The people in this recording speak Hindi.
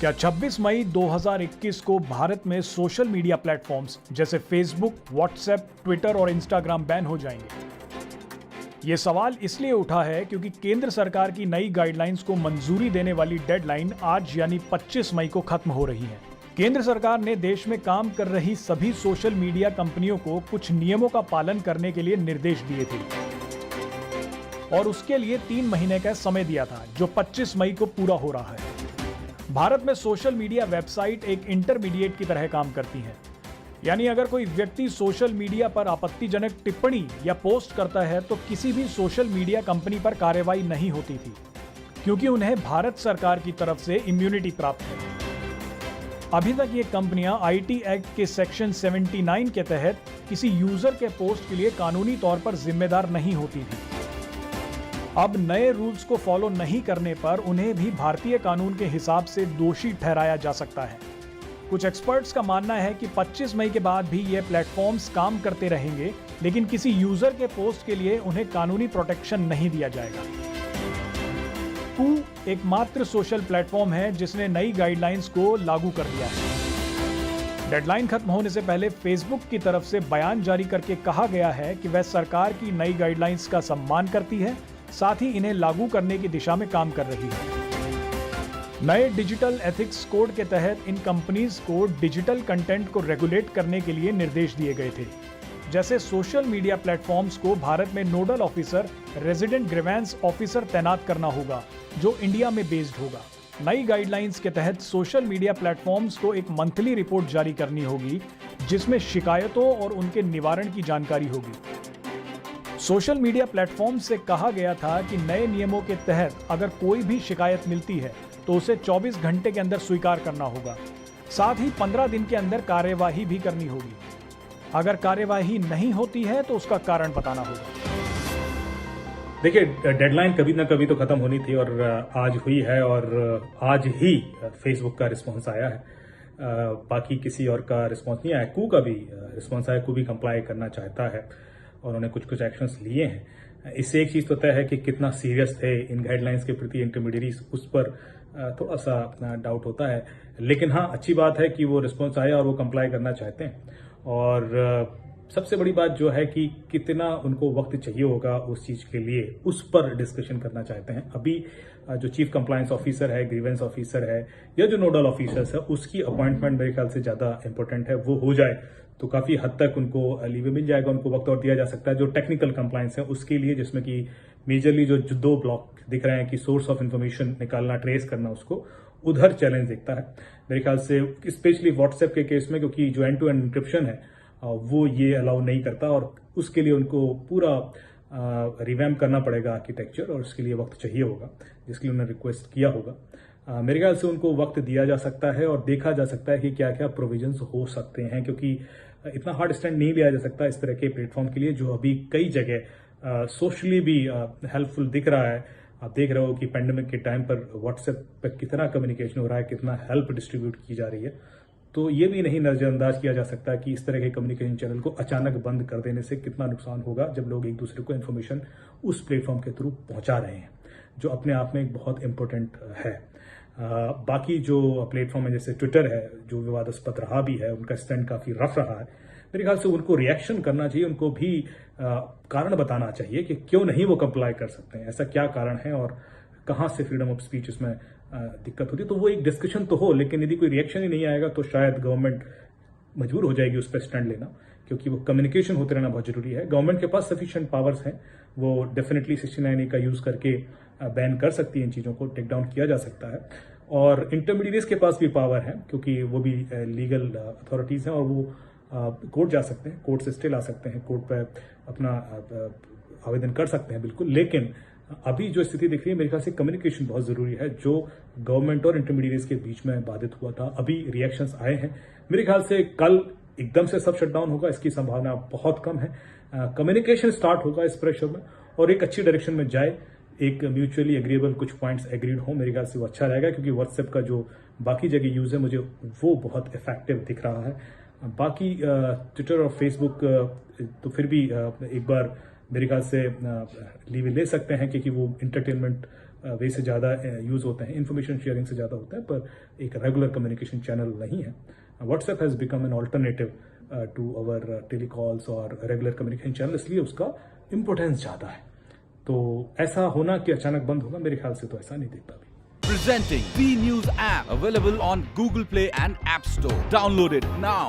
क्या 26 मई 2021 को भारत में सोशल मीडिया प्लेटफॉर्म्स जैसे फेसबुक, व्हाट्सएप, ट्विटर और इंस्टाग्राम बैन हो जाएंगे? ये सवाल इसलिए उठा है क्योंकि केंद्र सरकार की नई गाइडलाइंस को मंजूरी देने वाली डेडलाइन आज यानी 25 मई को खत्म हो रही है। केंद्र सरकार ने देश में काम कर रही सभी सोशल मीडिया कंपनियों को कुछ नियमों का पालन करने के लिए निर्देश दिए थे और उसके लिए 3 महीने का समय दिया था, जो 25 मई को पूरा हो रहा है। भारत में सोशल मीडिया वेबसाइट एक इंटरमीडिएट की तरह काम करती हैं। यानी अगर कोई व्यक्ति सोशल मीडिया पर आपत्तिजनक टिप्पणी या पोस्ट करता है तो किसी भी सोशल मीडिया कंपनी पर कार्रवाई नहीं होती थी, क्योंकि उन्हें भारत सरकार की तरफ से इम्यूनिटी प्राप्त है। अभी तक ये कंपनियां आईटी एक्ट के सेक्शन 79 के तहत किसी यूजर के पोस्ट के लिए कानूनी तौर पर जिम्मेदार नहीं होती थी। अब नए रूल्स को फॉलो नहीं करने पर उन्हें भी भारतीय कानून के हिसाब से दोषी ठहराया जा सकता है। कुछ एक्सपर्ट्स का मानना है कि 25 मई के बाद भी ये प्लेटफॉर्म्स काम करते रहेंगे, लेकिन किसी यूजर के पोस्ट के लिए उन्हें कानूनी प्रोटेक्शन नहीं दिया जाएगा। कू एकमात्र सोशल प्लेटफॉर्म है जिसने नई गाइडलाइंस को लागू कर दिया है। डेडलाइन खत्म होने से पहले फेसबुक की तरफ से बयान जारी करके कहा गया है कि वह सरकार की नई गाइडलाइंस का सम्मान करती है, साथ ही इन्हें लागू करने की दिशा में काम कर रही है। नए डिजिटल एथिक्स कोड के तहत इन कंपनीज को डिजिटल कंटेंट को रेगुलेट करने के लिए निर्देश दिए गए थे। जैसे सोशल मीडिया प्लेटफॉर्म्स को भारत में nodal officer, resident grievance officer तैनात करना होगा, जो इंडिया में बेस्ड होगा। नई गाइडलाइंस के तहत सोशल मीडिया प्लेटफॉर्म्स को एक मंथली रिपोर्ट जारी करनी होगी, जिसमें शिकायतों और उनके निवारण की जानकारी होगी। सोशल मीडिया प्लेटफॉर्म से कहा गया था कि नए नियमों के तहत अगर कोई भी शिकायत मिलती है तो उसे 24 घंटे के अंदर स्वीकार करना होगा। साथ ही 15 दिन के अंदर कार्यवाही भी करनी होगी। अगर कार्यवाही नहीं होती है तो उसका कारण बताना होगा। देखिए, डेडलाइन कभी ना कभी तो खत्म होनी थी और आज हुई है और आज ही फेसबुक का रिस्पॉन्स आया है। बाकी किसी और का रिस्पॉन्स नहीं आया। कू का भी रिस्पॉन्स आया। कू भी कंप्लाई करना चाहता है और उन्होंने कुछ एक्शंस लिए हैं। इससे एक चीज तो तय है कि कितना सीरियस थे इन गाइडलाइंस के प्रति इंटरमीडिएरीज, उस पर थोड़ा सा डाउट होता है। लेकिन हाँ, अच्छी बात है कि वो रिस्पॉन्स आया और वो कंप्लाई करना चाहते हैं। और सबसे बड़ी बात जो है कि कितना उनको वक्त चाहिए होगा उस चीज के लिए, उस पर डिस्कशन करना चाहते हैं। अभी जो चीफ कंप्लायंस ऑफिसर है, ग्रीवेंस ऑफिसर है या जो नोडल ऑफिसर्स है, उसकी अपॉइंटमेंट मेरे ख्याल से ज्यादा इंपॉर्टेंट है। वो हो जाए तो काफी हद तक उनको लीवे मिल जाएगा, उनको वक्त और दिया जा सकता है। जो टेक्निकल कंप्लायंस है उसके लिए, जिसमें कि मेजरली जो 2 ब्लॉक दिख रहे हैं कि सोर्स ऑफ इंफॉर्मेशन निकालना, ट्रेस करना, उसको उधर चैलेंज दिखता है मेरे ख्याल से, स्पेशली व्हाट्सएप के केस में, क्योंकि जो एंड टू एंड इंक्रिप्शन है वो ये अलाउ नहीं करता और उसके लिए उनको पूरा रिवैम्प करना पड़ेगा आर्किटेक्चर, और उसके लिए वक्त चाहिए होगा, जिसके लिए उन्होंने रिक्वेस्ट किया होगा। मेरे ख्याल से उनको वक्त दिया जा सकता है और देखा जा सकता है कि क्या क्या प्रोविजंस हो सकते हैं, क्योंकि इतना हार्ड स्टैंड नहीं लिया जा सकता इस तरह के प्लेटफॉर्म के लिए, जो अभी कई जगह सोशली भी हेल्पफुल दिख रहा है। आप देख रहे हो कि पेंडेमिक के टाइम पर व्हाट्सएप पर कितना कम्युनिकेशन हो रहा है, कितना हेल्प डिस्ट्रीब्यूट की जा रही है। तो ये भी नहीं नजरअंदाज किया जा सकता कि इस तरह के कम्युनिकेशन चैनल को अचानक बंद कर देने से कितना नुकसान होगा, जब लोग एक दूसरे को इन्फॉर्मेशन उस प्लेटफॉर्म के थ्रू पहुंचा रहे हैं, जो अपने आप में एक बहुत इंपॉर्टेंट है। बाकी जो प्लेटफॉर्म है जैसे ट्विटर है, जो विवादास्पद रहा भी है, उनका स्टैंड काफी रफ रहा है। मेरे ख्याल से उनको रिएक्शन करना चाहिए, उनको भी कारण बताना चाहिए कि क्यों नहीं वो कंप्लाई कर सकते हैं, ऐसा क्या कारण है और कहां से फ्रीडम ऑफ स्पीच इसमें दिक्कत होती है। तो वो एक डिस्कशन तो हो, लेकिन यदि कोई रिएक्शन ही नहीं आएगा तो शायद गवर्नमेंट मजबूर हो जाएगी उस पर स्टैंड लेना, क्योंकि वो कम्युनिकेशन होते रहना बहुत जरूरी है। गवर्नमेंट के पास सफिशिएंट पावर्स हैं, वो डेफिनेटली 69A का यूज करके बैन कर सकती है, इन चीजों को टेक डाउन किया जा सकता है। और इंटरमीडिएट्स के पास भी पावर है, क्योंकि वो भी लीगल अथॉरिटीज हैं और वो कोर्ट जा सकते हैं, कोर्ट से स्टे ला सकते हैं, कोर्ट पर अपना आवेदन कर सकते हैं, बिल्कुल। लेकिन अभी जो स्थिति दिख रही है, मेरे ख्याल से कम्युनिकेशन बहुत जरूरी है, जो गवर्नमेंट और इंटरमीडिएट्स के बीच में बाधित हुआ था। अभी रिएक्शंस आए हैं, मेरे ख्याल से कल एकदम से सब शटडाउन होगा, इसकी संभावना बहुत कम है। कम्युनिकेशन स्टार्ट होगा इस प्रेशर में और एक अच्छी डायरेक्शन में जाए, एक म्यूचुअली एग्रीएबल कुछ पॉइंट्स एग्रीड हो, मेरे ख्याल से वो अच्छा रहेगा, क्योंकि व्हाट्सएप का जो बाकी जगह यूज है, मुझे वो बहुत इफेक्टिव दिख रहा है। बाकी ट्विटर और फेसबुक तो फिर भी एक बार मेरे ख्याल से लीव ले सकते हैं, क्योंकि वो इंटरटेनमेंट वे से ज़्यादा यूज़ होते हैं, इन्फॉर्मेशन शेयरिंग से ज़्यादा होता है, पर एक रेगुलर कम्युनिकेशन चैनल नहीं है। WhatsApp has become an alternative to our telecalls और रेगुलर कम्युनिकेशन चैनल, इसलिए उसका इम्पोर्टेंस ज़्यादा है। तो ऐसा होना कि अचानक बंद होगा, मेरे ख्याल से तो ऐसा नहीं दिखता अभी। Presenting V News app, available on Google Play and App Store. Download it now.